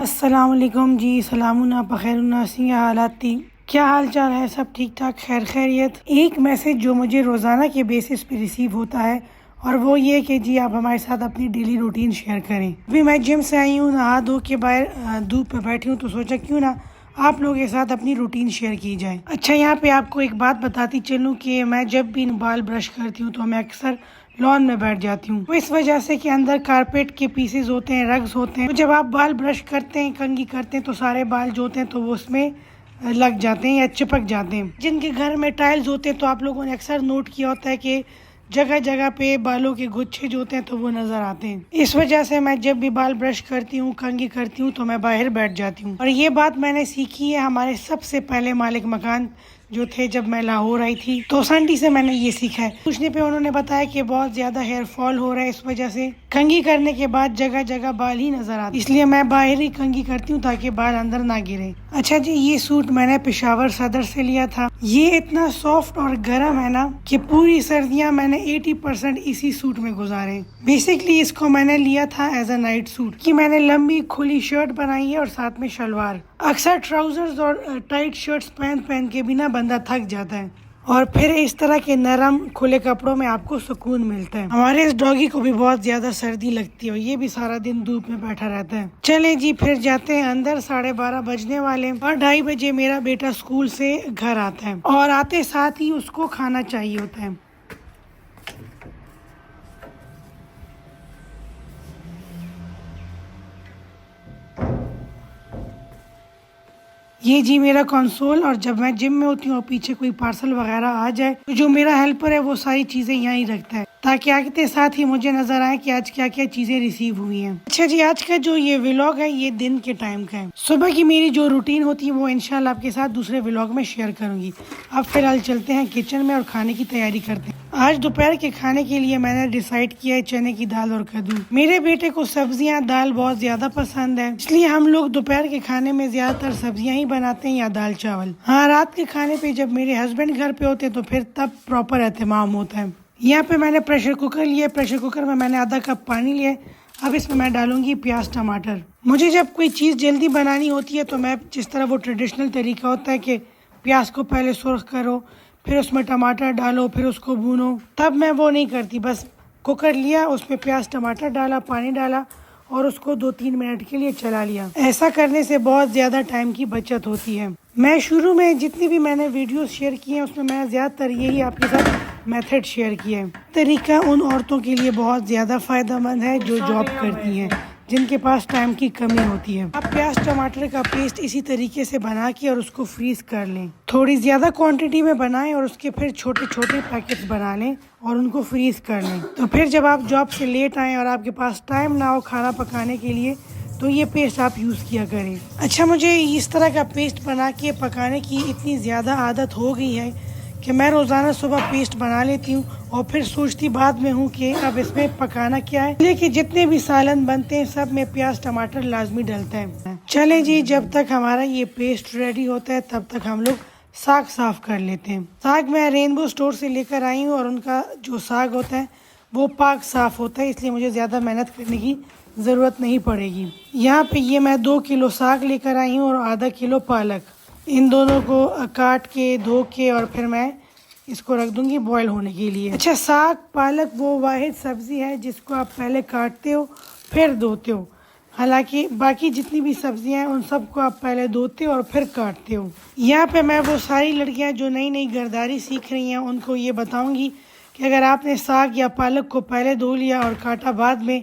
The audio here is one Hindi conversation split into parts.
अस्सलाम वालेकुम जी। सलामुना बखैरुन्ना सिंह हालाती। क्या हाल चाल है? सब ठीक ठाक, खैर खैरियत। एक मैसेज जो मुझे रोज़ाना के बेसिस पे रिसीव होता है और वो ये कि जी आप हमारे साथ अपनी डेली रूटीन शेयर करें। अभी मैं जिम से आई हूँ, नहा धो के बाहर धूप पे बैठी हूँ, तो सोचा क्यों ना आप लोगों के साथ अपनी रूटीन शेयर की जाए। अच्छा, यहाँ पे आपको एक बात बताती चलूँ कि मैं जब भी बाल ब्रश करती हूँ तो मैं अक्सर लॉन में बैठ जाती हूँ। तो इस वजह से कि अंदर कारपेट के पीसेस होते हैं, रग्स होते हैं, तो जब आप बाल ब्रश करते हैं, कंघी करते हैं, तो सारे बाल जो होते हैं तो वो उसमें लग जाते हैं या चिपक जाते हैं। जिनके घर में टाइल्स होते हैं तो आप लोगों ने अक्सर नोट किया होता है कि जगह जगह पे बालों के गुच्छे जो होते हैं तो वो नजर आते हैं। इस वजह से मैं जब भी बाल ब्रश करती हूँ, कंघी करती हूँ, तो मैं बाहर बैठ जाती हूँ। और ये बात मैंने सीखी है हमारे सबसे पहले मालिक मकान जो थे जब मैं लाहौर आई थी, तो आंटी से मैंने ये सीखा है। पूछने पे उन्होंने बताया कि बहुत ज्यादा हेयर फॉल हो रहा है, इस वजह से कंघी करने के बाद जगह जगह बाल ही नजर आते, इसलिए मैं बाहर ही कंघी करती हूँ ताकि बाल अंदर ना गिरे। अच्छा जी, ये सूट मैंने पेशावर सदर से लिया था। ये इतना सॉफ्ट और गर्म है ना कि पूरी सर्दियाँ मैंने 80% इसी सूट में गुजारे। बेसिकली इसको मैंने लिया था एज अ नाइट सूट कि मैंने लंबी खुली शर्ट बनाई है और साथ में शलवार। अक्सर ट्राउजर्स और टाइट शर्ट्स पहन के बिना बंदा थक जाता है और फिर इस तरह के नरम खुले कपड़ों में आपको सुकून मिलता है। हमारे इस डॉगी को भी बहुत ज्यादा सर्दी लगती है और ये भी सारा दिन धूप में बैठा रहता है। चले जी फिर जाते हैं अंदर। 12:30 बजने वाले और 2:30 बजे मेरा बेटा स्कूल से घर आता है और आते साथ ही उसको खाना चाहिए होता है। ये जी मेरा कंसोल, और जब मैं जिम में होती हूँ और पीछे कोई पार्सल वगैरह आ जाए तो जो मेरा हेल्पर है वो सारी चीजें यहाँ ही रखता है ताकि आगे साथ ही मुझे नजर आए कि आज क्या क्या चीजें रिसीव हुई हैं। अच्छा जी, आज का जो ये व्लॉग है ये दिन के टाइम का है। सुबह की मेरी जो रूटीन होती है वो इंशाल्लाह आपके साथ दूसरे व्लॉग में शेयर करूंगी। अब फिलहाल चलते हैं किचन में और खाने की तैयारी करते हैं। आज दोपहर के खाने के लिए मैंने डिसाइड किया है चने की दाल और कद्दू। मेरे बेटे को सब्जियां दाल बहुत ज्यादा पसंद है, इसलिए हम लोग दोपहर के खाने में ज्यादातर सब्जियां ही बनाते हैं या दाल चावल। हाँ, रात के खाने पे जब मेरे हस्बैंड घर पे होते हैं तो फिर तब प्रॉपर एहतमाम होता है। यहाँ पे मैंने प्रेशर कुकर लिया। प्रेशर कुकर में मैंने आधा कप पानी लिया। अब इसमें मैं डालूंगी प्याज टमाटर। मुझे जब कोई चीज़ जल्दी बनानी होती है तो मैं जिस तरह वो ट्रेडिशनल तरीका होता है कि प्याज को पहले सुर्ख करो, फिर उसमें टमाटर डालो, फिर उसको भूनो, तब मैं वो नहीं करती। बस कुकर लिया, उसमें प्याज टमाटर डाला, पानी डाला और उसको 2-3 मिनट के लिए चला लिया। ऐसा करने से बहुत ज़्यादा टाइम की बचत होती है। मैं शुरू में जितनी भी मैंने वीडियो शेयर की हैं उसमें मैं ज़्यादातर यही आपके साथ मेथड शेयर किया है। तरीका उन औरतों के लिए बहुत ज़्यादा फ़ायदेमंद है जो जॉब करती हैं, जिनके पास टाइम की कमी होती है। आप प्याज टमाटर का पेस्ट इसी तरीके से बना के और उसको फ्रीज कर लें। थोड़ी ज़्यादा क्वांटिटी में बनाएं और उसके फिर छोटे छोटे पैकेट्स बना लें और उनको फ्रीज कर लें। तो फिर जब आप जॉब से लेट आएँ और आपके पास टाइम ना हो खाना पकाने के लिए तो ये पेस्ट आप यूज़ किया करें। अच्छा, मुझे इस तरह का पेस्ट बना के पकाने की इतनी ज़्यादा आदत हो गई है कि मैं रोज़ाना सुबह पेस्ट बना लेती हूँ और फिर सोचती बाद में हूँ कि अब इसमें पकाना क्या है। लेकिन जितने भी सालन बनते हैं सब में प्याज टमाटर लाजमी डलता है। चले जी, जब तक हमारा ये पेस्ट रेडी होता है तब तक हम लोग साग साफ कर लेते हैं। साग मैं रेनबो स्टोर से लेकर आई हूँ और उनका जो साग होता है वो पाक साफ होता है, इसलिए मुझे ज़्यादा मेहनत करने की ज़रूरत नहीं पड़ेगी। यहाँ पे ये मैं 2 किलो साग लेकर आई हूँ और आधा किलो पालक। इन दोनों को काट के धो के और फिर मैं इसको रख दूंगी बॉईल होने के लिए। अच्छा, साग पालक वो वाहिद सब्जी है जिसको आप पहले काटते हो फिर धोते हो। हालांकि बाकी जितनी भी सब्जियां हैं उन सबको आप पहले धोते हो और फिर काटते हो। यहाँ पे मैं वो सारी लड़कियां जो नई नई गर्दारी सीख रही हैं उनको ये बताऊंगी कि अगर आपने साग या पालक को पहले धो लिया और काटा बाद में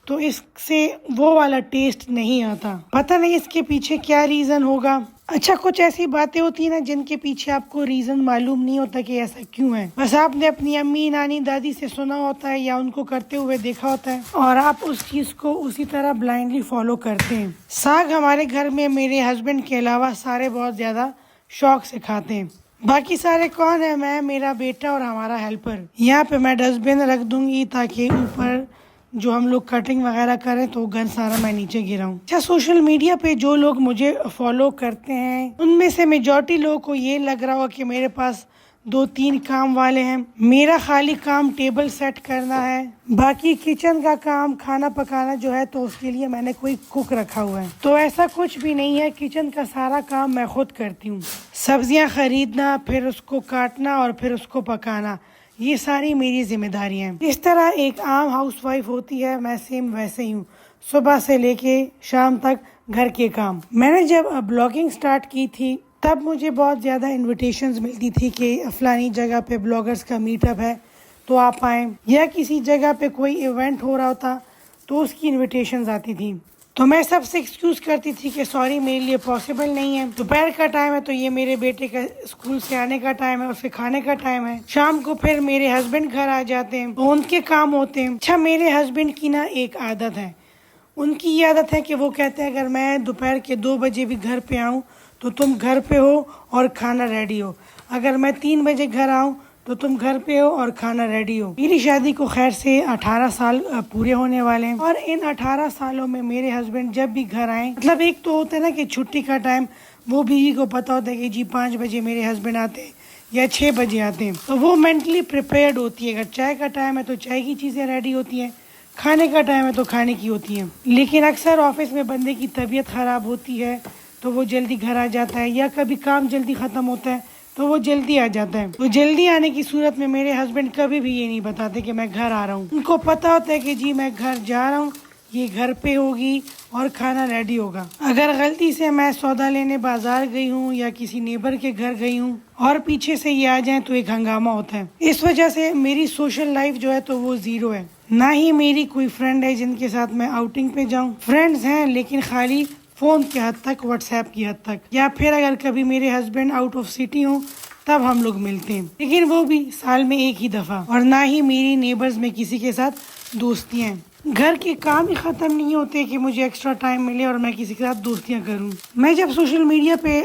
तो इससे वो वाला टेस्ट नहीं आता। पता नहीं इसके पीछे क्या रीज़न होगा। अच्छा, कुछ ऐसी बातें होती है ना जिनके पीछे आपको रीज़न मालूम नहीं होता कि ऐसा क्यों है। बस आपने अपनी अम्मी नानी दादी से सुना होता है या उनको करते हुए देखा होता है और आप उस चीज़ को उसी तरह ब्लाइंडली फॉलो करते हैं। साग हमारे घर में मेरे हस्बैंड के अलावा सारे बहुत ज़्यादा शौक से खाते हैं। बाकी सारे कौन है? मैं, मेरा बेटा और हमारा हेल्पर। यहाँ पे मैं डस्टबिन रख दूंगी ताकि ऊपर जो हम लोग कटिंग वगैरह करें तो गन सारा मैं नीचे गिराऊं। अच्छा, सोशल मीडिया पे जो लोग मुझे फॉलो करते हैं उनमें से मेजॉरिटी लोगों को ये लग रहा होगा कि मेरे पास 2-3 काम वाले हैं। मेरा खाली काम टेबल सेट करना है, बाकी किचन का काम खाना पकाना जो है तो उसके लिए मैंने कोई कुक रखा हुआ है। तो ऐसा कुछ भी नहीं है, किचन का सारा काम मैं खुद करती हूँ। सब्जियाँ खरीदना, फिर उसको काटना और फिर उसको पकाना, ये सारी मेरी जिम्मेदारी हैं। इस तरह एक आम हाउसवाइफ होती है, मैं सेम वैसे ही हूँ। सुबह से लेके शाम तक घर के काम। मैंने जब ब्लॉगिंग स्टार्ट की थी तब मुझे बहुत ज़्यादा इनविटेशंस मिलती थी कि फलानी जगह पे ब्लॉगर्स का मीटअप है तो आप आएँ, या किसी जगह पे कोई इवेंट हो रहा होता तो उसकी इनविटेशंस आती थी। तो मैं सबसे एक्सक्यूज़ करती थी कि सॉरी मेरे लिए पॉसिबल नहीं है। दोपहर का टाइम है तो ये मेरे बेटे का स्कूल से आने का टाइम है, उसके खाने का टाइम है। शाम को फिर मेरे हस्बैंड घर आ जाते हैं तो उनके काम होते हैं। अच्छा, मेरे हस्बैंड की ना एक आदत है, उनकी ये आदत है कि वो कहते हैं अगर मैं दोपहर के 2 बजे भी घर पे आऊँ तो तुम घर पे हो और खाना रेडी हो। अगर मैं 3 बजे घर आऊँ तो तुम घर पे हो और खाना रेडी हो। मेरी शादी को खैर से 18 साल पूरे होने वाले हैं और इन 18 सालों में मेरे हस्बैंड जब भी घर आए, मतलब एक तो होता है ना कि छुट्टी का टाइम वो बीवी को पता होता है कि जी 5 बजे मेरे हस्बैंड आते हैं या 6 बजे आते हैं, तो वो मेंटली प्रिपेयर्ड होती है। अगर चाय का टाइम है तो चाय की चीज़ें रेडी होती हैं, खाने का टाइम है तो खाने की होती हैं। लेकिन अक्सर ऑफिस में बंदे की तबीयत ख़राब होती है तो वो जल्दी घर आ जाता है, या कभी काम जल्दी ख़त्म होता है तो वो जल्दी आ जाता है। तो जल्दी आने की सूरत में मेरे हस्बैंड कभी भी ये नहीं बताते कि मैं घर आ रहा हूँ। उनको पता होता है कि जी मैं घर जा रहा हूँ, ये घर पे होगी और खाना रेडी होगा। अगर गलती से मैं सौदा लेने बाजार गई हूँ या किसी नेबर के घर गई हूँ और पीछे से ये आ जाए तो एक हंगामा होता है। इस वजह से मेरी सोशल लाइफ जो है तो वो ज़ीरो है। ना ही मेरी कोई फ्रेंड है जिनके साथ मैं आउटिंग पे जाऊँ। फ्रेंड्स हैं लेकिन खाली फ़ोन की हद तक, व्हाट्सएप की हद तक, या फिर अगर कभी मेरे हस्बैंड आउट ऑफ सिटी हो तब हम लोग मिलते हैं, लेकिन वो भी साल में एक ही दफ़ा। और ना ही मेरी नेबर्स में किसी के साथ दोस्तियाँ हैं। घर के काम ही ख़त्म नहीं होते कि मुझे एक्स्ट्रा टाइम मिले और मैं किसी के साथ दोस्तियाँ करूँ। मैं जब सोशल मीडिया पे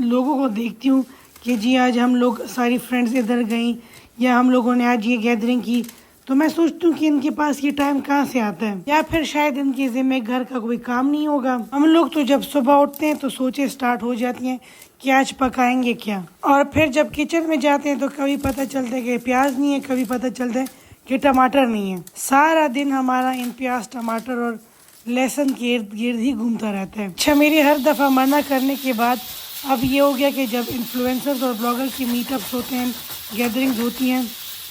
लोगों को देखती हूँ कि जी आज हम लोग सारी फ्रेंड्स इधर गई या हम लोगों ने आज ये गैदरिंग की, तो मैं सोचती हूँ कि इनके पास ये टाइम कहाँ से आता है, या फिर शायद इनके ज़िम्मे घर का कोई काम नहीं होगा। हम लोग तो जब सुबह उठते हैं तो सोचें स्टार्ट हो जाती हैं कि आज पकाएंगे क्या, और फिर जब किचन में जाते हैं तो कभी पता चलता है कि प्याज नहीं है, कभी पता चलता है कि टमाटर नहीं है। सारा दिन हमारा इन प्याज टमाटर और लहसुन के इर्द गिर्द ही घूमता रहता है। अच्छा, मेरे हर दफ़ा मना करने के बाद अब ये हो गया कि जब इन्फ्लुएंसर्स और ब्लॉगर की मीटअप्स होते हैं, गैदरिंग्स होती हैं,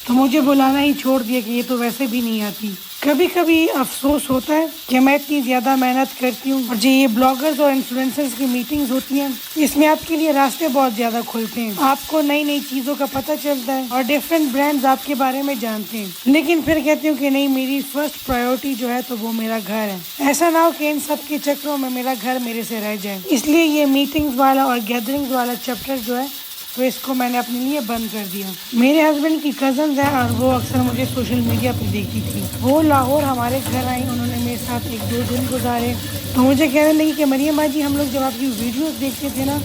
तो मुझे बुलाना ही छोड़ दिया कि ये तो वैसे भी नहीं आती। कभी कभी अफसोस होता है कि मैं इतनी ज़्यादा मेहनत करती हूँ और जो ये ब्लॉगर्स और इन्फ्लुएंसर्स की मीटिंग्स होती हैं, इसमें आपके लिए रास्ते बहुत ज़्यादा खुलते हैं, आपको नई नई चीज़ों का पता चलता है और डिफरेंट ब्रांड्स आपके बारे में जानते हैं। लेकिन फिर कहती हूँ कि नहीं, मेरी फर्स्ट प्रायोरिटी जो है तो वो मेरा घर है। ऐसा ना हो कि इन सब के चक्करों में मेरा घर मेरे से रह जाए, इसलिए ये मीटिंग्स वाला और गैदरिंग्स वाला चैप्टर जो है तो इसको मैंने अपने लिए बंद कर दिया। मेरे हस्बैंड की कज़न्स हैं और वो अक्सर मुझे सोशल मीडिया पे देखती थी। वो लाहौर हमारे घर आई, उन्होंने मेरे साथ 1-2 दिन गुजारे, तो मुझे कहने लगी कि मरियम माँ जी, हम लोग जब आपकी वीडियोस देखते थे ना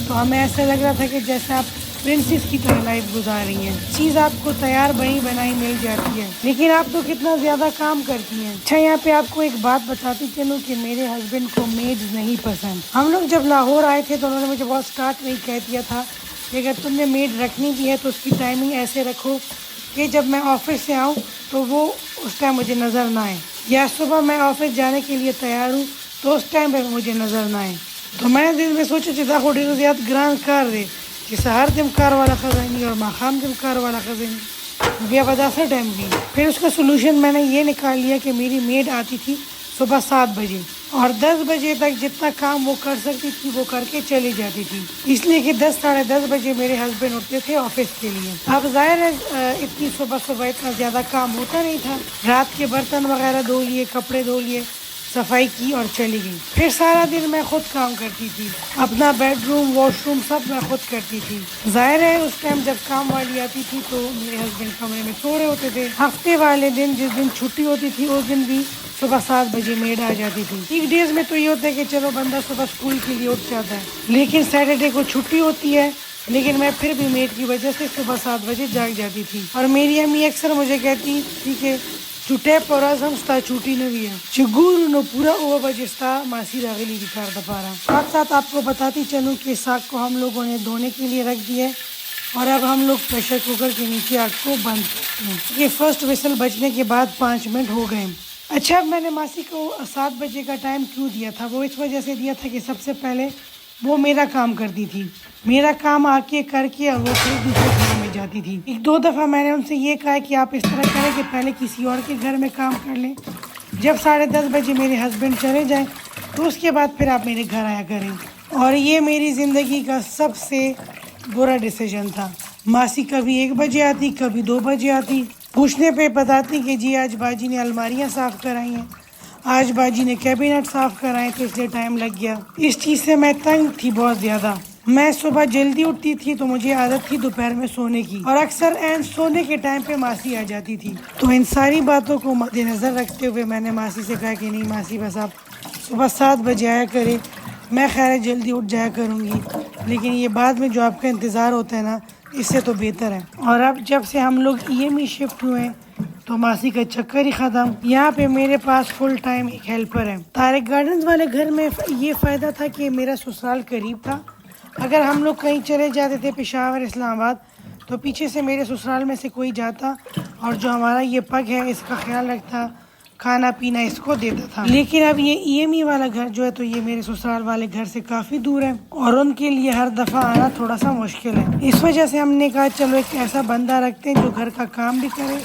तो हमें ऐसा लग रहा था कि जैसे आप प्रिंसेस की तरह लाइफ गुजार रही हैं। चीज़ आपको तैयार बनी बनाई मिल जाती है, लेकिन आप तो कितना ज़्यादा काम करती हैं। अच्छा, यहाँ पे आपको एक बात बताती चलूँ कि मेरे हस्बैंड को मेड्स नहीं पसंद। हम लोग जब लाहौर आए थे तो उन्होंने मुझे बहुत स्टार्ट में ही कह दिया था कि अगर तुमने मेड रखनी भी है तो उसकी टाइमिंग ऐसे रखो कि जब मैं ऑफिस से आऊँ तो वो उस टाइम मुझे नज़र ना आए, या सुबह मैं ऑफिस जाने के लिए तैयार हूँ तो उस टाइम पर मुझे नज़र ना आए। तो मैंने दिल में सोचा चिदा खोटी तो ज़्यादा ग्रांड कर रहे कि सहर दिन कार वाला खजानी और माखाम दिन कार वाला खजानी बिया बदा से टाइम की। फिर उसका सोल्यूशन मैंने ये निकाल लिया कि मेरी मेड आती थी सुबह 7 बजे और 10 बजे तक जितना काम वो कर सकती थी वो करके चली जाती थी, इसलिए कि 10 साढ़े 10 बजे मेरे हस्बैंड उठते थे ऑफिस के लिए। अब जाहिर है इतनी सुबह सुबह इतना ज़्यादा काम होता नहीं था। रात के बर्तन वगैरह धो लिए, कपड़े धो लिए, सफाई की और चली गई। फिर सारा दिन मैं खुद काम करती थी, अपना बेडरूम वॉशरूम सब मैं खुद करती थी। जाहिर है उस टाइम जब काम वाली आती थी तो मेरे हस्बैंड कमरे में सो रहे होते थे। हफ्ते वाले दिन जिस दिन छुट्टी होती थी उस दिन भी सुबह 7 बजे मेड आ जाती थी। वीकडेज में तो ये होता है कि चलो बंदा सुबह स्कूल के लिए उठ जाता है, लेकिन सैटरडे को छुट्टी होती है, लेकिन मैं फिर भी मेड की वजह से सुबह 7 बजे जाग जाती थी। और मेरी अम्मी अक्सर मुझे कहती थी कि चुटे पराजम स्ता छुट्टी नहीं है चिगुर नो पूरा ओवर बजस्ता मासी रागली दिखार दपारा। साथ साथ आपको बताती चलूँ कि साग को हम लोगों ने धोने के लिए रख दिया है और अब हम लोग प्रेशर कुकर के नीचे आग को बंद करते हैं। ये फर्स्ट विसल बजने के बाद 5 मिनट हो गए। अच्छा, अब मैंने मासी को 7 बजे का टाइम क्यों दिया था? वो इस वजह से दिया था कि सबसे पहले वो मेरा काम करती थी, मेरा काम आके करके और वो फिर दूसरे घर में जाती थी। 1-2 दफ़ा मैंने उनसे ये कहा कि आप इस तरह करें कि पहले किसी और के घर में काम कर लें, जब 10:30 बजे मेरे हस्बैंड चले जाएं तो उसके बाद फिर आप मेरे घर आया करें। और ये मेरी ज़िंदगी का सबसे बुरा डिसीजन था। मासी कभी 1 बजे आती, कभी 2 बजे आती, पूछने पे बताती कि जी आज बाजी ने अलमारियाँ साफ़ कराई हैं, आज बाजी ने कैबिनेट साफ़ कराए तो इसलिए टाइम लग गया। इस चीज़ से मैं तंग थी बहुत ज़्यादा। मैं सुबह जल्दी उठती थी तो मुझे आदत थी दोपहर में सोने की, और अक्सर एन सोने के टाइम पे मासी आ जाती थी। तो इन सारी बातों को मद्देनज़र रखते हुए मैंने मासी से कहा कि नहीं मासी, बस आप सुबह 7 बजे आया करें, मैं खैर जल्दी उठ जाया करूँगी, लेकिन ये बाद में जो आपका इंतज़ार होता है ना, इससे तो बेहतर है। और अब जब से हम लोग EME शिफ्ट हुए तो मासी का चक्कर ही ख़त्म। यहाँ पे मेरे पास फुल टाइम एक हेल्पर है। तारिक गार्डन्स वाले घर में ये फ़ायदा था कि मेरा ससुराल करीब था। अगर हम लोग कहीं चले जाते थे पेशावर, इस्लामाबाद, तो पीछे से मेरे ससुराल में से कोई जाता और जो हमारा ये पग है इसका ख्याल रखता, खाना पीना इसको देता था। लेकिन अब ये EME वाला घर जो है तो ये मेरे ससुराल वाले घर से काफ़ी दूर है और उनके लिए हर दफ़ा आना थोड़ा सा मुश्किल है। इस वजह से हमने कहा चलो एक ऐसा बंदा रखते हैं जो घर का काम भी करे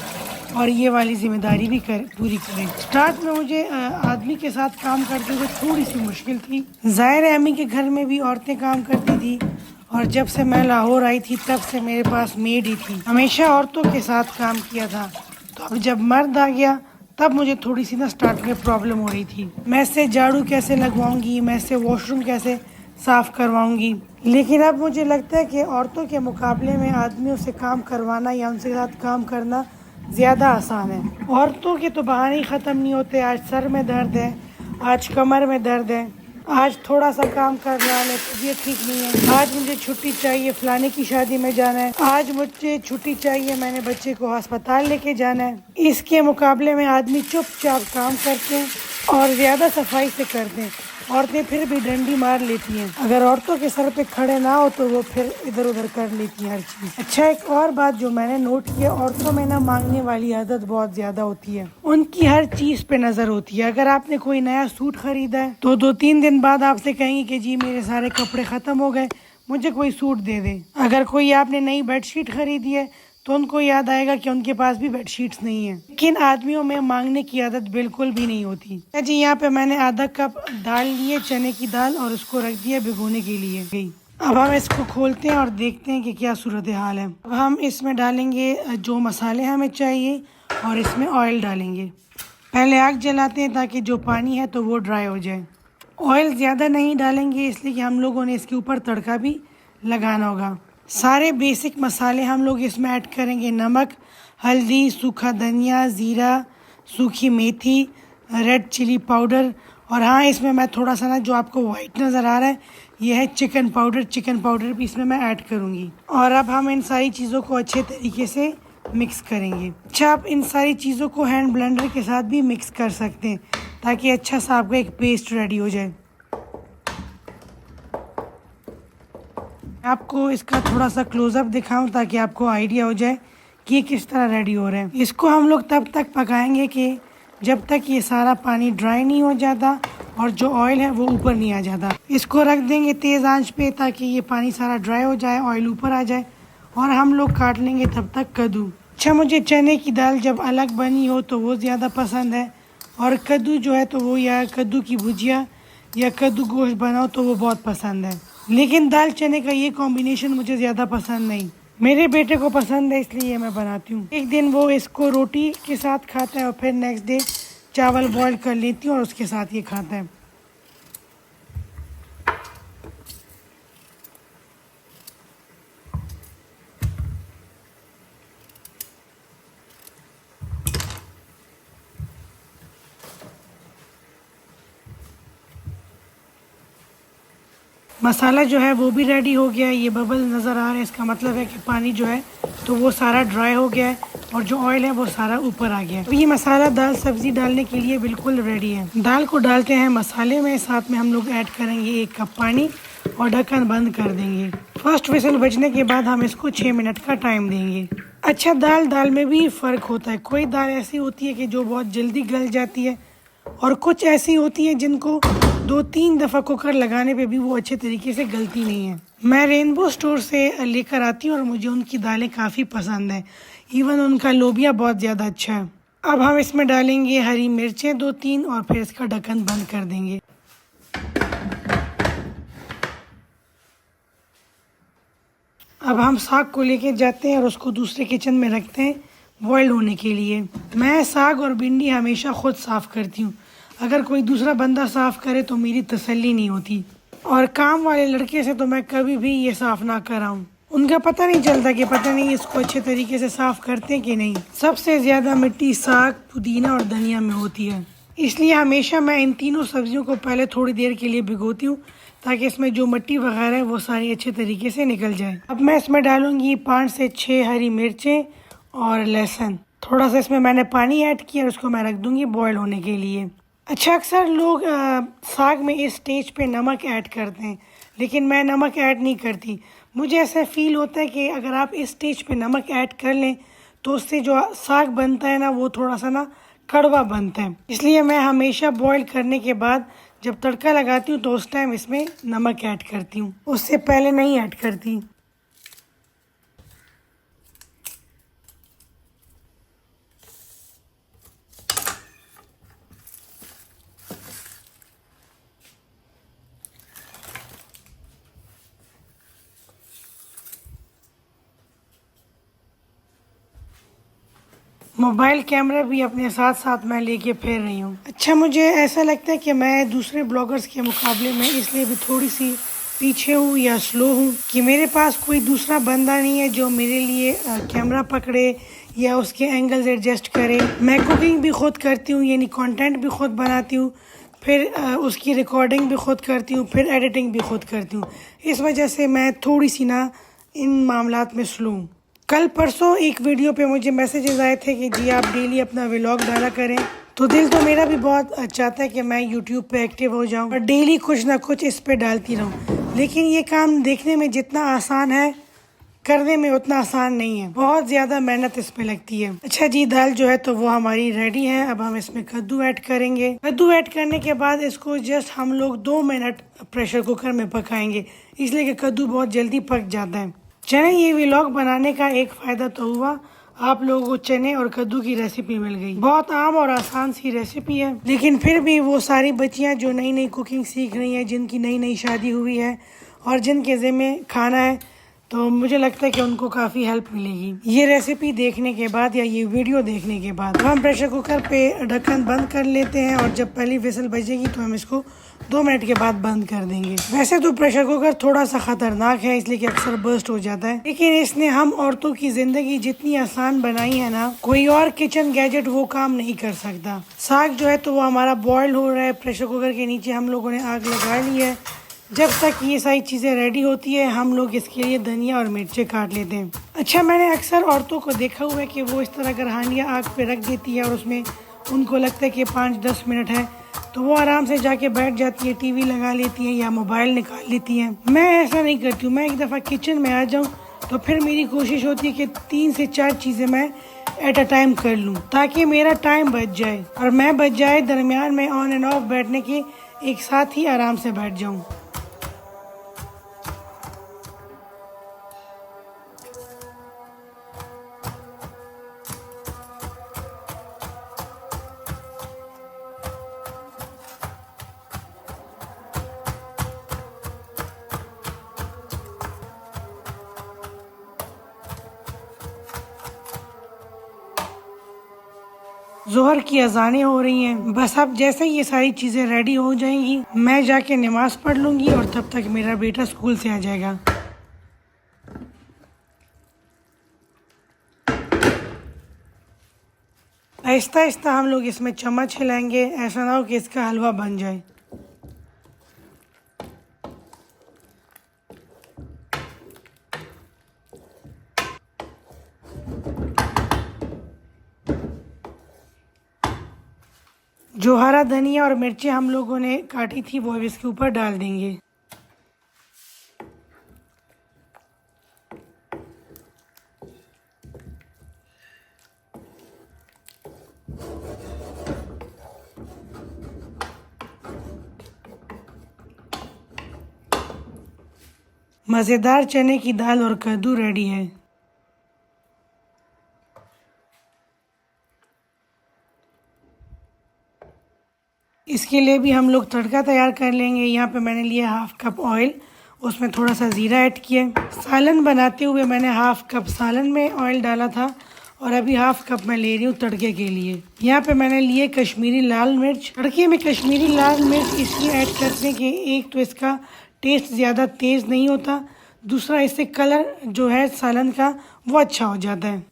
और ये वाली जिम्मेदारी भी पूरी करें। स्टार्ट में मुझे आदमी के साथ काम करते हुए थोड़ी सी मुश्किल थी। ज़ाहिर है अम्मी के घर में भी औरतें काम करती थी और जब से मैं लाहौर आई थी तब से मेरे पास मेड ही थी। हमेशा औरतों के साथ काम किया था, तो अब जब मर्द आ गया तब मुझे थोड़ी सी ना स्टार्ट में प्रॉब्लम हो रही थी। मैं से झाड़ू कैसे लगवाऊंगी, मैं से वॉशरूम कैसे साफ़ करवाऊंगी। लेकिन अब मुझे लगता है कि औरतों के मुकाबले में आदमियों से काम करवाना या उनके साथ काम करना ज़्यादा आसान है। औरतों के तो बहाने ही ख़त्म नहीं होते। आज सर में दर्द है, आज कमर में दर्द है, आज थोड़ा सा काम करना है, तबीयत ठीक नहीं है, आज मुझे छुट्टी चाहिए, फलाने की शादी में जाना है, आज मुझे छुट्टी चाहिए, मैंने बच्चे को अस्पताल लेके जाना है। इसके मुकाबले में आदमी चुपचाप काम करते हैं और ज़्यादा सफाई से करते हैं। औरतें फिर भी डंडी मार लेती हैं, अगर औरतों के सर पे खड़े ना हो तो वो फिर इधर उधर कर लेती हैं हर चीज़। अच्छा, एक और बात जो मैंने नोट किया, औरतों में ना मांगने वाली आदत बहुत ज़्यादा होती है। उनकी हर चीज़ पे नज़र होती है। अगर आपने कोई नया सूट खरीदा है तो 2-3 दिन बाद आपसे कहेंगी कि जी मेरे सारे कपड़े ख़त्म हो गए, मुझे कोई सूट दे दे। अगर कोई आपने नई बेडशीट खरीदी है तो उनको याद आएगा कि उनके पास भी बेडशीट्स नहीं है। लेकिन आदमियों में मांगने की आदत बिल्कुल भी नहीं होती। जी यहाँ पे मैंने आधा कप दाल लिए, चने की दाल, और उसको रख दिया भिगोने के लिए। अब हम इसको खोलते हैं और देखते हैं कि क्या सूरत हाल है। अब हम इसमें डालेंगे जो मसाले हमें चाहिए और इसमें ऑयल डालेंगे। पहले आग जलाते हैं ताकि जो पानी है तो वो ड्राई हो जाए। ऑयल ज़्यादा नहीं डालेंगे इसलिए कि हम लोगों ने इसके ऊपर तड़का भी लगाना होगा। सारे बेसिक मसाले हम लोग इसमें ऐड करेंगे। नमक, हल्दी, सूखा धनिया, ज़ीरा, सूखी मेथी, रेड चिली पाउडर, और हाँ इसमें मैं थोड़ा सा ना जो आपको वाइट नज़र आ रहा है ये है चिकन पाउडर। चिकन पाउडर भी इसमें मैं ऐड करूँगी। और अब हम इन सारी चीज़ों को अच्छे तरीके से मिक्स करेंगे। अच्छा, आप इन सारी चीज़ों को हैंड ब्लेंडर के साथ भी मिक्स कर सकते हैं ताकि अच्छा सा आपका एक पेस्ट रेडी हो जाए। आपको इसका थोड़ा सा क्लोजअप दिखाऊं ताकि आपको आइडिया हो जाए कि ये किस तरह रेडी हो रहा है। इसको हम लोग तब तक पकाएंगे कि जब तक ये सारा पानी ड्राई नहीं हो जाता और जो ऑयल है वो ऊपर नहीं आ जाता। इसको रख देंगे तेज़ आंच पे ताकि ये पानी सारा ड्राई हो जाए, ऑयल ऊपर आ जाए, और हम लोग काट लेंगे तब तक कद्दू। अच्छा, मुझे चने की दाल जब अलग बनी हो तो वो ज़्यादा पसंद है, और कद्दू जो है तो वो या कद्दू की भुजिया या कद्दू गोश्त बनाओ तो वो बहुत पसंद है। लेकिन दाल चने का ये कॉम्बिनेशन मुझे ज़्यादा पसंद नहीं। मेरे बेटे को पसंद है इसलिए ये मैं बनाती हूँ। एक दिन वो इसको रोटी के साथ खाता है और फिर नेक्स्ट डे चावल बॉईल कर लेती हूँ और उसके साथ ये खाता है। मसाला जो है वो भी रेडी हो गया है। ये बबल नज़र आ रहे हैं, इसका मतलब है कि पानी जो है तो वो सारा ड्राई हो गया है और जो ऑयल है वो सारा ऊपर आ गया है। तो ये मसाला दाल सब्ज़ी डालने के लिए बिल्कुल रेडी है। दाल को डालते हैं मसाले में, साथ में हम लोग ऐड करेंगे 1 कप पानी और ढक्कन बंद कर देंगे। फर्स्ट विसल बजने के बाद हम इसको 6 मिनट का टाइम देंगे। अच्छा, दाल में भी फ़र्क होता है। कोई दाल ऐसी होती है कि जो बहुत जल्दी गल जाती है और कुछ ऐसी होती है जिनको 2-3 दफ़ा कुकर लगाने पे भी वो अच्छे तरीके से गलती नहीं है। मैं रेनबो स्टोर से लेकर आती हूँ और मुझे उनकी दालें काफ़ी पसंद है। इवन उनका लोबिया बहुत ज़्यादा अच्छा है। अब हम इसमें डालेंगे हरी मिर्चें 2-3 और फिर इसका ढक्कन बंद कर देंगे। अब हम साग को लेके जाते हैं और उसको दूसरे किचन में रखते हैं बॉइल्ड होने के लिए। मैं साग और भिंडी हमेशा खुद साफ़ करती हूँ। अगर कोई दूसरा बंदा साफ़ करे तो मेरी तसल्ली नहीं होती, और काम वाले लड़के से तो मैं कभी भी ये साफ़ ना कराऊँ। उनका पता नहीं चलता कि पता नहीं इसको अच्छे तरीके से साफ़ करते हैं कि नहीं। सबसे ज़्यादा मिट्टी साग, पुदीना और धनिया में होती है, इसलिए हमेशा मैं इन तीनों सब्जियों को पहले थोड़ी देर के लिए भिगोती हूँ ताकि इसमें जो मिट्टी वगैरह है वो सारी अच्छे तरीके से निकल जाए। अब मैं इसमें डालूंगी 5 से 6 हरी मिर्चें और लहसुन। थोड़ा सा इसमें मैंने पानी ऐड किया और उसको मैं रख दूंगी बॉयल होने के लिए। अच्छा, अक्सर लोग साग में इस स्टेज पे नमक ऐड करते हैं, लेकिन मैं नमक ऐड नहीं करती। मुझे ऐसा फील होता है कि अगर आप इस स्टेज पे नमक ऐड कर लें तो उससे जो साग बनता है ना वो थोड़ा सा ना कड़वा बनता है। इसलिए मैं हमेशा बॉईल करने के बाद जब तड़का लगाती हूँ तो उस टाइम इसमें नमक ऐड करती हूँ, उससे पहले नहीं ऐड करती। मोबाइल कैमरा भी अपने साथ साथ मैं लेके फिर रही हूँ। अच्छा, मुझे ऐसा लगता है कि मैं दूसरे ब्लॉगर्स के मुकाबले में इसलिए भी थोड़ी सी पीछे हूँ या स्लो हूँ कि मेरे पास कोई दूसरा बंदा नहीं है जो मेरे लिए कैमरा पकड़े या उसके एंगल्स एडजस्ट करे। मैं कुकिंग भी खुद करती हूँ, यानी कंटेंट भी खुद बनाती हूँ, फिर उसकी रिकॉर्डिंग भी खुद करती हूँ, फिर एडिटिंग भी खुद करती हूँ। इस वजह से मैं थोड़ी सी ना इन मामलात में स्लो हूँ। कल परसों एक वीडियो पे मुझे मैसेजेस आए थे कि जी आप डेली अपना व्लॉग डाला करें, तो दिल तो मेरा भी बहुत चाहता है कि मैं यूट्यूब पे एक्टिव हो जाऊं और डेली कुछ ना कुछ इस पे डालती रहूं। लेकिन ये काम देखने में जितना आसान है, करने में उतना आसान नहीं है। बहुत ज़्यादा मेहनत इस पे लगती है। अच्छा जी, दाल जो है तो वो हमारी रेडी है। अब हम इसमें कद्दू ऐड करेंगे। कद्दू ऐड करने के बाद इसको जस्ट हम लोग 2 मिनट प्रेशर कुकर में पकाएंगे, इसलिए कि कद्दू बहुत जल्दी पक जाता है। चने, ये व्लॉग बनाने का एक फ़ायदा तो हुआ, आप लोगों को चने और कद्दू की रेसिपी मिल गई। बहुत आम और आसान सी रेसिपी है, लेकिन फिर भी वो सारी बच्चियां जो नई नई कुकिंग सीख रही हैं, जिनकी नई नई शादी हुई है और जिनके ज़िम्मे खाना है, तो मुझे लगता है कि उनको काफ़ी हेल्प मिलेगी ये रेसिपी देखने के बाद या ये वीडियो देखने के बाद। हम प्रेशर कुकर पे ढक्कन बंद कर लेते हैं और जब पहली विसल बजेगी तो हम इसको 2 मिनट के बाद बंद कर देंगे। वैसे तो प्रेशर कुकर थोड़ा सा खतरनाक है, इसलिए कि अक्सर बर्स्ट हो जाता है, लेकिन इसने हम औरतों की जिंदगी जितनी आसान बनाई है ना, कोई और किचन गैजेट वो काम नहीं कर सकता। साग जो है तो वो हमारा बॉयल हो रहा है, प्रेशर कुकर के नीचे हम लोगों ने आग लगा ली है। जब तक ये सारी चीज़ें रेडी होती है हम लोग इसके लिए धनिया और मिर्चें काट लेते हैं। अच्छा, मैंने अक्सर औरतों को देखा हुआ है कि वो इस तरह अगर हांडियाँ आग पे रख देती है और उसमें उनको लगता है कि 5-10 मिनट है तो वो आराम से जाके बैठ जाती है, टीवी लगा लेती है या मोबाइल निकाल लेती हैं। मैं ऐसा नहीं करती हूँ। मैं एक दफ़ा किचन में आ जाऊँ तो फिर मेरी कोशिश होती है कि 3 से 4 चीज़ें मैं एट अ टाइम कर लूँ ताकि मेरा टाइम बच जाए और मैं बच जाए दरमियान में ऑन एंड ऑफ बैठने के एक साथ ही आराम से बैठ जाऊँ। जोहर की अजानें हो रही हैं। बस अब जैसे ये सारी चीज़ें रेडी हो जाएंगी मैं जाके नमाज़ पढ़ लूँगी और तब तक मेरा बेटा स्कूल से आ जाएगा। आहिस्ता आहिस्ता हम लोग इसमें चम्मच हिलाएंगे, ऐसा ना हो कि इसका हलवा बन जाए। जो हरा धनिया और मिर्ची हम लोगों ने काटी थी वो अब इसके ऊपर डाल देंगे। मज़ेदार चने की दाल और कद्दू रेडी है। इसके लिए भी हम लोग तड़का तैयार कर लेंगे। यहाँ पे मैंने लिया हाफ कप ऑयल, उसमें थोड़ा सा ज़ीरा ऐड किया। सालन बनाते हुए मैंने हाफ कप सालन में ऑयल डाला था और अभी हाफ कप मैं ले रही हूँ तड़के के लिए। यहाँ पे मैंने लिए कश्मीरी लाल मिर्च। तड़के में कश्मीरी लाल मिर्च इसलिए ऐड करते हैं कि एक तो इसका टेस्ट ज़्यादा तेज़ नहीं होता, दूसरा इससे कलर जो है सालन का वो अच्छा हो जाता है।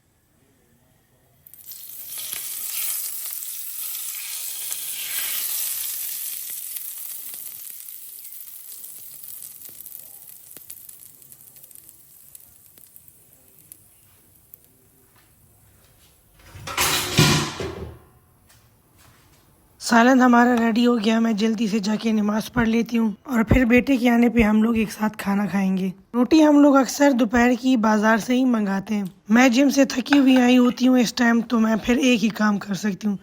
सालन हमारा रेडी हो गया। मैं जल्दी से जाके नमाज़ पढ़ लेती हूँ और फिर बेटे के आने पे हम लोग एक साथ खाना खाएंगे। रोटी हम लोग अक्सर दोपहर की बाजार से ही मंगाते हैं। मैं जिम से थकी हुई आई होती हूँ इस टाइम, तो मैं फिर एक ही काम कर सकती हूँ,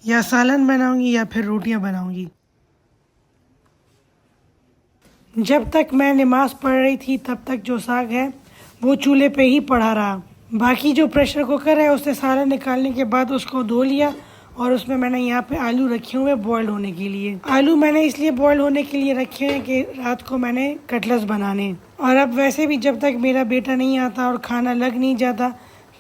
या सालन बनाऊंगी या फिर रोटियाँ बनाऊंगी। जब तक मैं नमाज पढ़ रही थी तब तक जो साग है वो चूल्हे पे ही पड़ा रहा। बाकी जो प्रेशर कुकर है उससे सालन निकालने के बाद उसको धो लिया और उसमें मैंने यहाँ पे आलू रखे हुए बॉयल होने के लिए। आलू मैंने इसलिए बॉयल होने के लिए रखे हैं कि रात को मैंने कटलेट्स बनाने। और अब वैसे भी जब तक मेरा बेटा नहीं आता और खाना लग नहीं जाता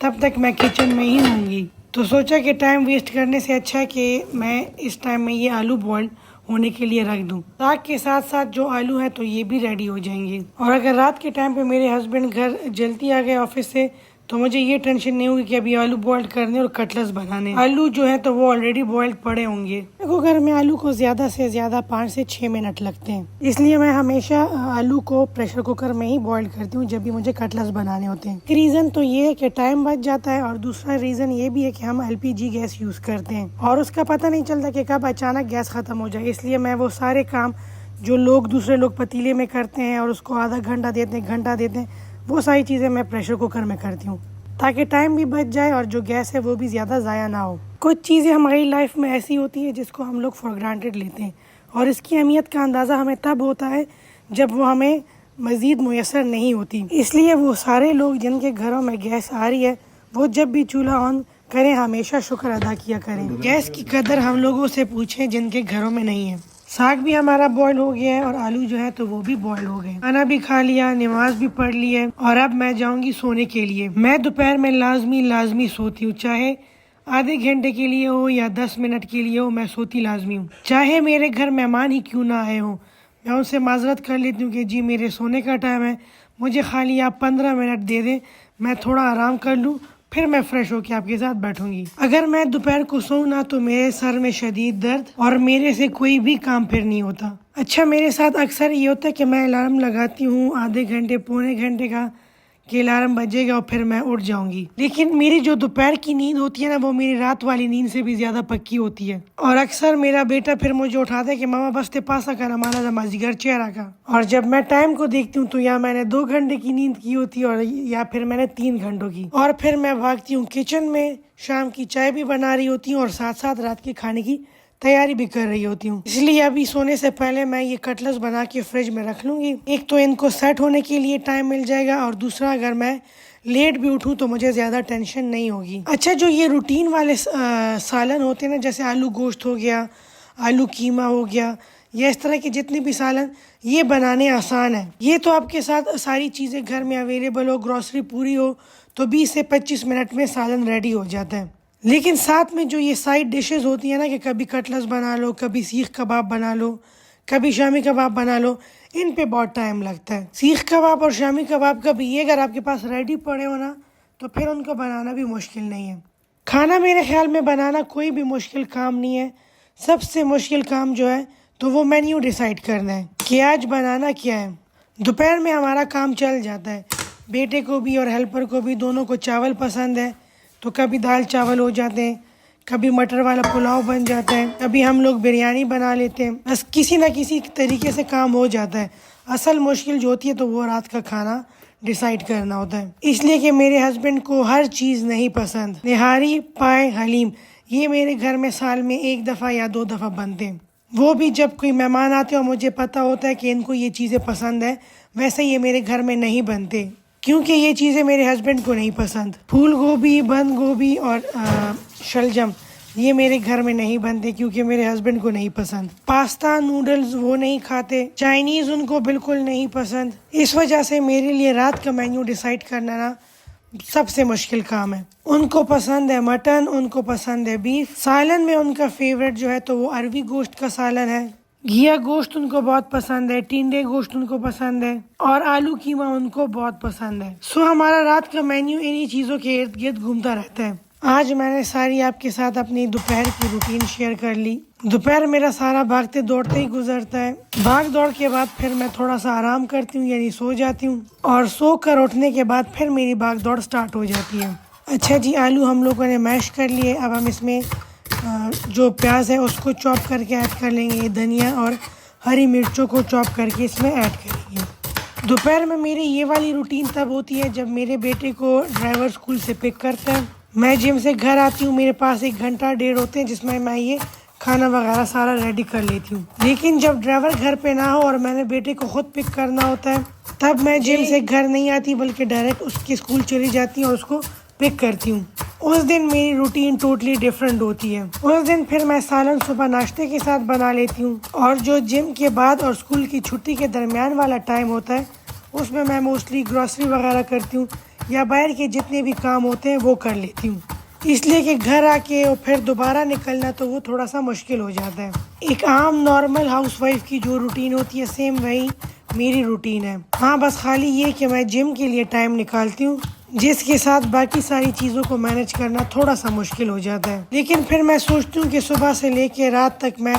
तब तक मैं किचन में ही होंगी, तो सोचा कि टाइम वेस्ट करने से अच्छा है कि मैं इस टाइम में ये आलू बॉयल होने के लिए रख दूं। साग के साथ साथ जो आलू है तो ये भी रेडी हो जाएंगे। और अगर रात के टाइम पे मेरे हस्बैंड घर जल्दी आ गए ऑफिस से तो मुझे ये टेंशन नहीं होगी कि अभी आलू बॉयल करने और कटलेट्स बनाने। आलू जो है तो वो ऑलरेडी बॉइल्ड पड़े होंगे। कुकर में आलू को ज़्यादा से ज़्यादा 5 से 6 मिनट लगते हैं, इसलिए मैं हमेशा आलू को प्रेशर कुकर में ही बॉईल करती हूँ जब भी मुझे कटलेट्स बनाने होते हैं। रीज़न तो ये है कि टाइम बच जाता है और दूसरा रीज़न ये भी है कि हम LPG गैस यूज़ करते हैं और उसका पता नहीं चलता कि कब अचानक गैस ख़त्म हो जाए। इसलिए मैं वो सारे काम जो दूसरे लोग पतीले में करते हैं और उसको आधा घंटा देते हैं, घंटा देते हैं, वो सारी चीज़ें मैं प्रेशर कुकर में करती हूँ ताकि टाइम भी बच जाए और जो गैस है वो भी ज़्यादा ज़ाया ना हो। कुछ चीज़ें हमारी लाइफ में ऐसी होती है जिसको हम लोग फॉर ग्रांटेड लेते हैं और इसकी अहमियत का अंदाज़ा हमें तब होता है जब वो हमें मज़ीद मुयसर नहीं होती। इसलिए वो सारे लोग जिनके घरों में गैस आ रही है वो जब भी चूल्हा ऑन करें हमेशा शुक्र अदा किया करें। गैस की कदर हम लोगों से पूछें जिनके घरों में नहीं है। साग भी हमारा बॉयल हो गया है और आलू जो है तो वो भी बॉयल हो गए। खाना भी खा लिया, नमाज भी पढ़ ली है और अब मैं जाऊंगी सोने के लिए। मैं दोपहर में लाजमी सोती हूँ, चाहे आधे घंटे के लिए हो या 10 मिनट के लिए हो, मैं सोती लाजमी हूँ। चाहे मेरे घर मेहमान ही क्यों ना आए हो, मैं उनसे माजरत कर लेती हूँ कि जी मेरे सोने का टाइम है, मुझे खाली आप 15 मिनट दे दें, मैं थोड़ा आराम कर लूँ, फिर मैं फ्रेश होकर आपके साथ बैठूंगी। अगर मैं दोपहर को सोऊं ना तो मेरे सर में शदीद दर्द और मेरे से कोई भी काम फिर नहीं होता। अच्छा, मेरे साथ अक्सर ये होता है कि मैं अलार्म लगाती हूँ आधे घंटे पौने घंटे का कि अलार्म बजेगा और फिर मैं उठ जाऊंगी, लेकिन मेरी जो दोपहर की नींद होती है ना वो मेरी रात वाली नींद से भी ज्यादा पक्की होती है। और अक्सर मेरा बेटा फिर मुझे उठाता है कि मामा बस ते पासा कर हमारा नमाजीगर चेहरा का। और जब मैं टाइम को देखती हूँ तो या मैंने 2 घंटे की नींद की होती है और या फिर मैंने 3 घंटों की। और फिर मैं भागती हूँ किचन में, शाम की चाय भी बना रही होती हूँ और साथ साथ रात के खाने की तैयारी भी कर रही होती हूँ। इसलिए अभी सोने से पहले मैं ये कटलेट्स बना के फ्रिज में रख लूंगी। एक तो इनको सेट होने के लिए टाइम मिल जाएगा और दूसरा अगर मैं लेट भी उठूं तो मुझे ज़्यादा टेंशन नहीं होगी। अच्छा, जो ये रूटीन वाले सालन होते हैं ना, जैसे आलू गोश्त हो गया, आलू कीमा हो गया, या इस तरह के जितने भी सालन, ये बनाने आसान है। ये तो आपके साथ सारी चीज़ें घर में अवेलेबल हो, ग्रॉसरी पूरी हो तो 20 से 25 मिनट में सालन रेडी हो जाता है। लेकिन साथ में जो ये साइड डिशेस होती है ना, कि कभी कटलेट्स बना लो, कभी सीख कबाब बना लो, कभी शामी कबाब बना लो, इन पे बहुत टाइम लगता है। सीख कबाब और शामी कबाब का भी ये अगर आपके पास रेडी पड़े हो ना तो फिर उनको बनाना भी मुश्किल नहीं है। खाना मेरे ख्याल में बनाना कोई भी मुश्किल काम नहीं है। सबसे मुश्किल काम जो है तो वो मेन्यू डिसाइड करना है कि आज बनाना क्या है। दोपहर में हमारा काम चल जाता है। बेटे को भी और हेल्पर को भी दोनों को चावल पसंद है तो कभी दाल चावल हो जाते हैं, कभी मटर वाला पुलाव बन जाता है, कभी हम लोग बिरयानी बना लेते हैं। बस किसी ना किसी तरीके से काम हो जाता है। असल मुश्किल जो होती है तो वो रात का खाना डिसाइड करना होता है। इसलिए कि मेरे हस्बैंड को हर चीज़ नहीं पसंद। निहारी, पाए, हलीम, ये मेरे घर में साल में 1 दफ़ा या 2 दफ़ा बनते हैं। वो भी जब कोई मेहमान आते हैं और मुझे पता होता है कि इनको ये चीज़ें पसंद है। वैसे ये मेरे घर में नहीं बनते क्योंकि ये चीज़ें मेरे हस्बैंड को नहीं पसंद। फूल गोभी, बंद गोभी और शलजम ये मेरे घर में नहीं बनते क्योंकि मेरे हस्बैंड को नहीं पसंद। पास्ता, नूडल्स वो नहीं खाते। चाइनीज़ उनको बिल्कुल नहीं पसंद। इस वजह से मेरे लिए रात का मेन्यू डिसाइड करना ना सबसे मुश्किल काम है। उनको पसंद है मटन, उनको पसंद है बीफ। सालन में उनका फेवरेट जो है तो वो अरवी गोश्त का सालन है। घिया गोश्त उनको बहुत पसंद है। टिंडे गोश्त उनको पसंद है और आलू कीमा उनको बहुत पसंद है। सो हमारा रात का मेन्यू इन्हीं चीज़ों के इर्द गिर्द घूमता रहता है। आज मैंने सारी आपके साथ अपनी दोपहर की रूटीन शेयर कर ली। दोपहर मेरा सारा भागते दौड़ते ही गुजरता है। भाग दौड़ के बाद फिर मैं थोड़ा सा आराम करती हूँ यानी सो जाती हूँ और सो कर उठने के बाद फिर मेरी भाग दौड़ स्टार्ट हो जाती है। अच्छा जी, आलू हम लोगों ने मैश कर लिए। अब हम इसमें जो प्याज है उसको चॉप करके ऐड कर लेंगे। धनिया और हरी मिर्चों को चॉप करके इसमें ऐड करेंगे। दोपहर में मेरी ये वाली रूटीन तब होती है जब मेरे बेटे को ड्राइवर स्कूल से पिक करता है। मैं जिम से घर आती हूँ, मेरे पास 1 घंटा 1.5 होते हैं जिसमें मैं ये खाना वगैरह सारा रेडी कर लेती हूँ। लेकिन जब ड्राइवर घर पे ना हो और मैंने बेटे को खुद पिक करना होता है तब मैं जिम से घर नहीं आती बल्कि डायरेक्ट उसके स्कूल चली जाती हूँ और उसको पिक करती हूँ। उस दिन मेरी रूटीन टोटली डिफरेंट होती है। उस दिन फिर मैं सालन सुबह नाश्ते के साथ बना लेती हूँ और जो जिम के बाद और स्कूल की छुट्टी के दरमियान वाला टाइम होता है उसमें मैं मोस्टली ग्रोसरी वगैरह करती हूँ या बाहर के जितने भी काम होते हैं वो कर लेती हूँ। इसलिए कि घर आके और फिर दोबारा निकलना तो वो थोड़ा सा मुश्किल हो जाता है। एक आम नॉर्मल हाउसवाइफ की जो रूटीन होती है सेम वही मेरी रूटीन है। हाँ, बस खाली ये कि मैं जिम के लिए टाइम निकालती हूँ जिसके साथ बाकी सारी चीज़ों को मैनेज करना थोड़ा सा मुश्किल हो जाता है। लेकिन फिर मैं सोचती हूँ कि सुबह से लेकर रात तक मैं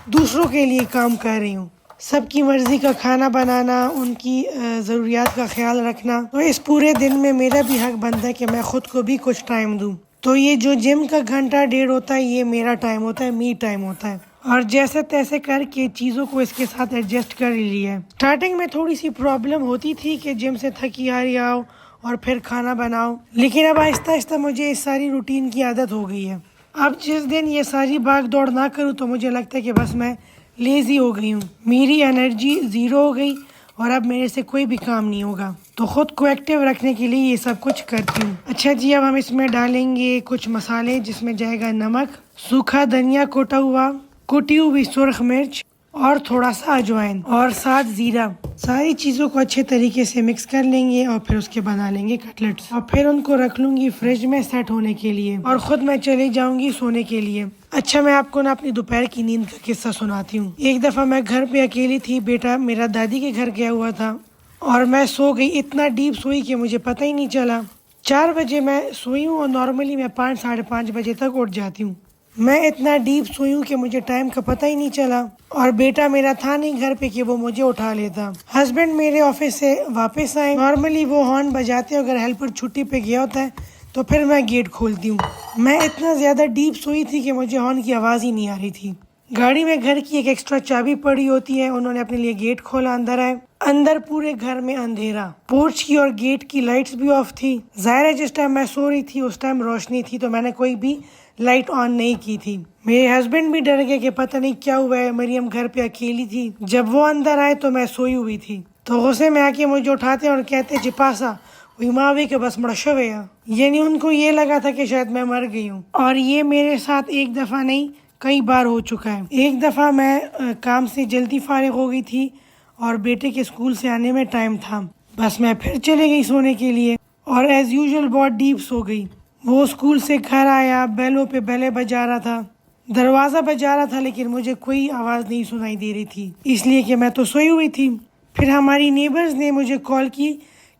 दूसरों के लिए काम कर रही हूँ। सबकी मर्जी का खाना बनाना, उनकी ज़रूरियात का ख्याल रखना, तो इस पूरे दिन में मेरा भी हक बनता है कि मैं खुद को भी कुछ टाइम दूँ। तो ये जो जिम का 1 घंटा 1.5 होता है ये मेरा टाइम होता है, मी टाइम होता है और जैसे तैसे करके चीज़ों को इसके साथ एडजस्ट कर लिया है। स्टार्टिंग में थोड़ी सी प्रॉब्लम होती थी कि जिम से थकी हारी आओ और फिर खाना बनाओ, लेकिन अब आहिस्ता आहिस्ता मुझे इस सारी रूटीन की आदत हो गई है। अब जिस दिन ये सारी भाग दौड़ ना करूँ तो मुझे लगता है कि बस मैं लेज़ी हो गई हूँ, मेरी एनर्जी ज़ीरो हो गई और अब मेरे से कोई भी काम नहीं होगा। तो ख़ुद को एक्टिव रखने के लिए ये सब कुछ करती हूँ। अच्छा जी, अब हम इसमें डालेंगे कुछ मसाले जिसमें जाएगा नमक, सूखा धनिया कोटा हुआ, कुटी हुई सुर्ख मिर्च और थोड़ा सा अजवाइन और साथ ज़ीरा। सारी चीज़ों को अच्छे तरीके से मिक्स कर लेंगे और फिर उसके बना लेंगे कटलेट्स और फिर उनको रख लूँगी फ्रिज में सेट होने के लिए और ख़ुद मैं चली जाऊँगी सोने के लिए। अच्छा, मैं आपको ना अपनी दोपहर की नींद का किस्सा सुनाती हूँ। एक दफ़ा मैं घर पे अकेली थी, बेटा मेरा दादी के घर गया हुआ था और मैं सो गई। इतना डीप सोई कि मुझे पता ही नहीं चला। 4 बजे मैं सोई हूँ और नॉर्मली मैं 5 साढ़े 5 बजे तक उठ जाती हूँ। मैं इतना डीप सोई हूँ कि मुझे टाइम का पता ही नहीं चला और बेटा मेरा था नहीं घर पे कि वो मुझे उठा लेता। हस्बैंड मेरे ऑफिस से वापस आए। नॉर्मली वो हॉर्न बजाते अगर हेल्पर छुट्टी पे गया होता है तो फिर मैं गेट खोलती हूँ। मैं इतना ज़्यादा डीप सोई थी कि मुझे हॉर्न की आवाज़ ही नहीं आ रही थी। गाड़ी में घर की एक एक्स्ट्रा चाबी पड़ी होती है, उन्होंने अपने लिए गेट खोला, अंदर आए। अंदर पूरे घर में अंधेरा, पोर्च की और गेट की लाइट्स भी ऑफ थी। जाहिर है जिस टाइम मैं सो रही थी उस टाइम रोशनी थी तो मैंने कोई भी लाइट ऑन नहीं की थी। मेरे हस्बैंड भी डर गए कि पता नहीं क्या हुआ है, मरियम घर पे अकेली थी। जब वो अंदर आए तो मैं सोई हुई थी तो गुस्से में आके मुझे उठाते और कहते चिपासा मावे के बस मरशवे। यानी उनको ये लगा था कि शायद मैं मर गई हूँ और ये मेरे साथ एक दफ़ा नहीं कई बार हो चुका है। एक दफ़ा मैं काम से जल्दी फारिग हो गई थी और बेटे के स्कूल से आने में टाइम था, बस मैं फिर चले गई सोने के लिए और एज़ यूजुअल बहुत डीप सो गई। वो स्कूल से घर आया, बैलों पे बैले बजा रहा था, दरवाज़ा बजा रहा था लेकिन मुझे कोई आवाज़ नहीं सुनाई दे रही थी इसलिए कि मैं तो सोई हुई थी। फिर हमारी नेबर्स ने मुझे कॉल की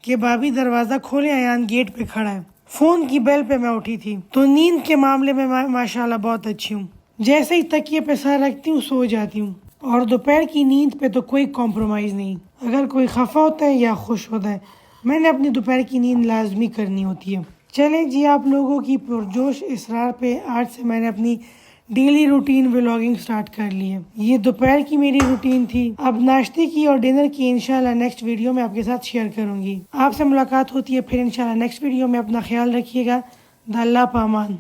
कि भाभी दरवाज़ा खोले, अयान गेट पे खड़ा है। फ़ोन की बेल पे मैं उठी थी। तो नींद के मामले में माशाल्लाह बहुत अच्छी हूँ। जैसे ही तकिए पे सर रखती हूँ सो जाती हूँ और दोपहर की नींद पे तो कोई कॉम्प्रोमाइज़ नहीं। अगर कोई खफा होता है या खुश होता है, मैंने अपनी दोपहर की नींद लाजमी करनी होती है। चलें जी, आप लोगों की पुरजोश इसरार पे आज से मैंने अपनी डेली रूटीन व्लॉगिंग स्टार्ट कर ली है। ये दोपहर की मेरी रूटीन थी। अब नाश्ते की और डिनर की इंशाल्लाह नेक्स्ट वीडियो में आपके साथ शेयर करूंगी। आपसे मुलाकात होती है फिर इंशाल्लाह नेक्स्ट वीडियो में। अपना ख्याल रखिएगा। अल्लाह पामान।